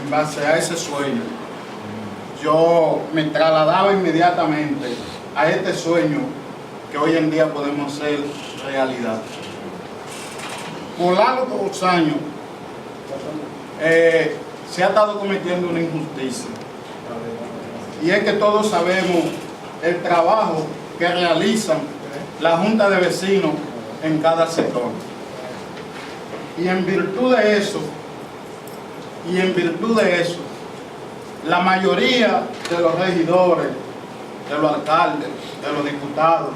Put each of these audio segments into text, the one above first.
en base a ese sueño, yo me trasladaba inmediatamente a este sueño que hoy en día podemos hacer realidad. Por largos años se ha estado cometiendo una injusticia, y es que todos sabemos el trabajo que realizan la Junta de Vecinos en cada sector. Y en virtud de eso, la mayoría de los regidores, de los alcaldes, de los diputados,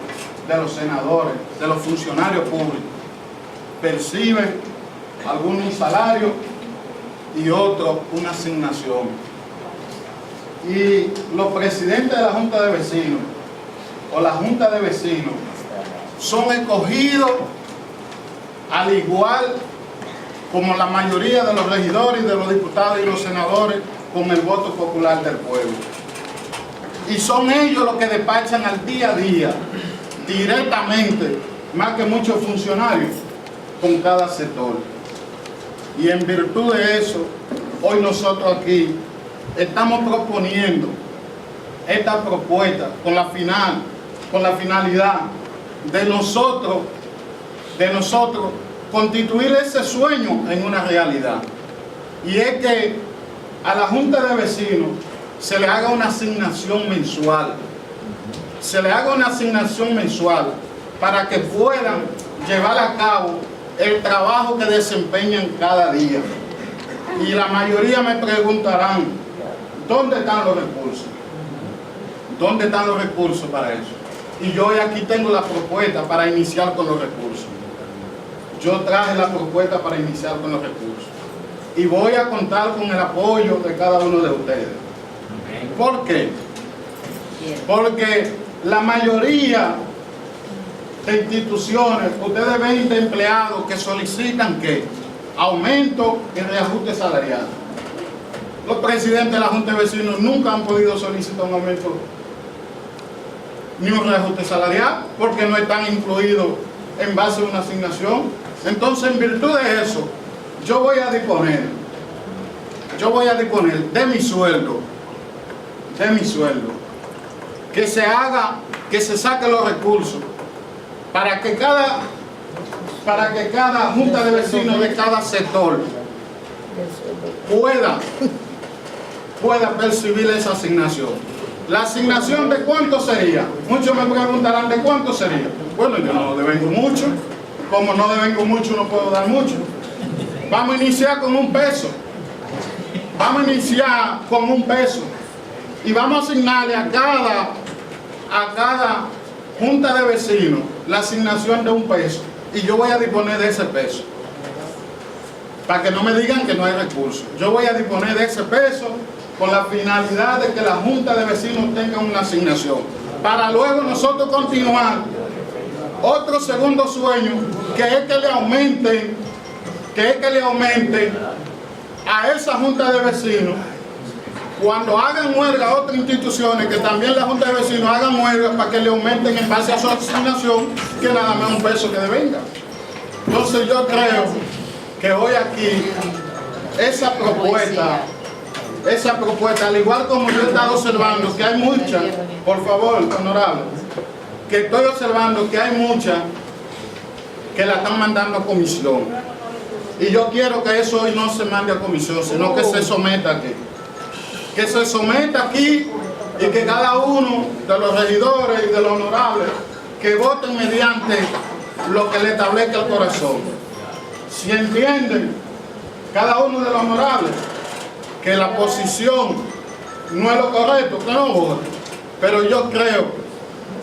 de los senadores, de los funcionarios públicos, perciben algunos un salario y otros una asignación. Y los presidentes de la Junta de Vecinos o la Junta de Vecinos son escogidos al igual como la mayoría de los regidores, de los diputados y los senadores, con el voto popular del pueblo. Y son ellos los que despachan al día a día, directamente, más que muchos funcionarios, con cada sector. Y en virtud de eso, hoy nosotros aquí estamos proponiendo esta propuesta con la finalidad de nosotros constituir ese sueño en una realidad. Y es que a la Junta de Vecinos se le haga una asignación mensual. Se le haga una asignación mensual para que puedan llevar a cabo el trabajo que desempeñan cada día. Y la mayoría me preguntarán, ¿dónde están los recursos? ¿Dónde están los recursos para eso? Y yo hoy aquí tengo la propuesta para iniciar con los recursos. Yo traje la propuesta para iniciar con los recursos. Y voy a contar con el apoyo de cada uno de ustedes. ¿Por qué? Porque la mayoría de instituciones, ustedes ven de empleados que solicitan ¿qué? Aumento y reajuste salarial. Los presidentes de la Junta de Vecinos nunca han podido solicitar un aumento ni un reajuste salarial porque no están incluidos en base a una asignación. Entonces, en virtud de eso, yo voy a disponer de mi sueldo, que se saque los recursos para que cada Junta de Vecinos de cada sector pueda percibir esa asignación. ¿La asignación de cuánto sería? Muchos me preguntarán, ¿de cuánto sería? Bueno, yo no devengo mucho. Como no devengo mucho, no puedo dar mucho. Vamos a iniciar con $1. Vamos a iniciar con $1. Y vamos a asignarle a cada Junta de Vecinos la asignación de $1. Y yo voy a disponer de ese peso. Para que no me digan que no hay recursos. Yo voy a disponer de ese peso con la finalidad de que la Junta de Vecinos tenga una asignación. Para luego nosotros continuar otro segundo sueño, que es que le aumenten a esa Junta de Vecinos cuando hagan huelga a otras instituciones, que también la Junta de Vecinos hagan huelga para que le aumenten en base a su asignación, que nada más $1 que devenga. Entonces yo creo que hoy aquí esa propuesta, al igual como yo he estado observando que hay muchas, por favor, honorable, que estoy observando que hay muchas que la están mandando a comisión. Y yo quiero que eso hoy no se mande a comisión, sino que se someta aquí. Que se someta aquí y que cada uno de los regidores y de los honorables que voten mediante lo que le establezca el corazón. Si entienden cada uno de los honorables que la posición no es lo correcto, que no voten. Pero yo creo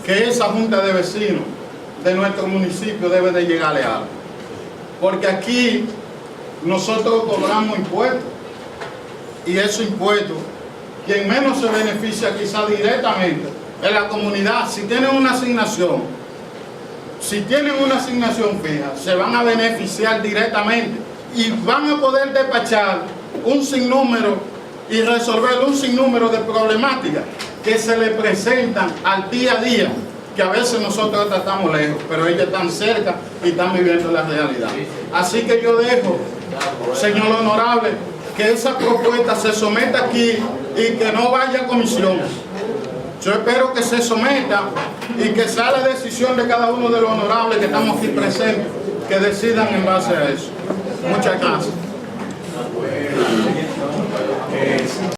que esa Junta de Vecinos de nuestro municipio debe de llegarle algo. Porque aquí nosotros cobramos impuestos, y esos impuestos, quien menos se beneficia quizá directamente es la comunidad. Si tienen una asignación fija, se van a beneficiar directamente y van a poder despachar un sinnúmero y resolver un sinnúmero de problemáticas que se le presentan al día a día, que a veces nosotros estamos lejos, pero ellos están cerca y están viviendo la realidad. Así que yo dejo, señor honorable, que esa propuesta se someta aquí y que no vaya a comisión. Yo espero que se someta y que sea la decisión de cada uno de los honorables que estamos aquí presentes, que decidan en base a eso. Muchas gracias.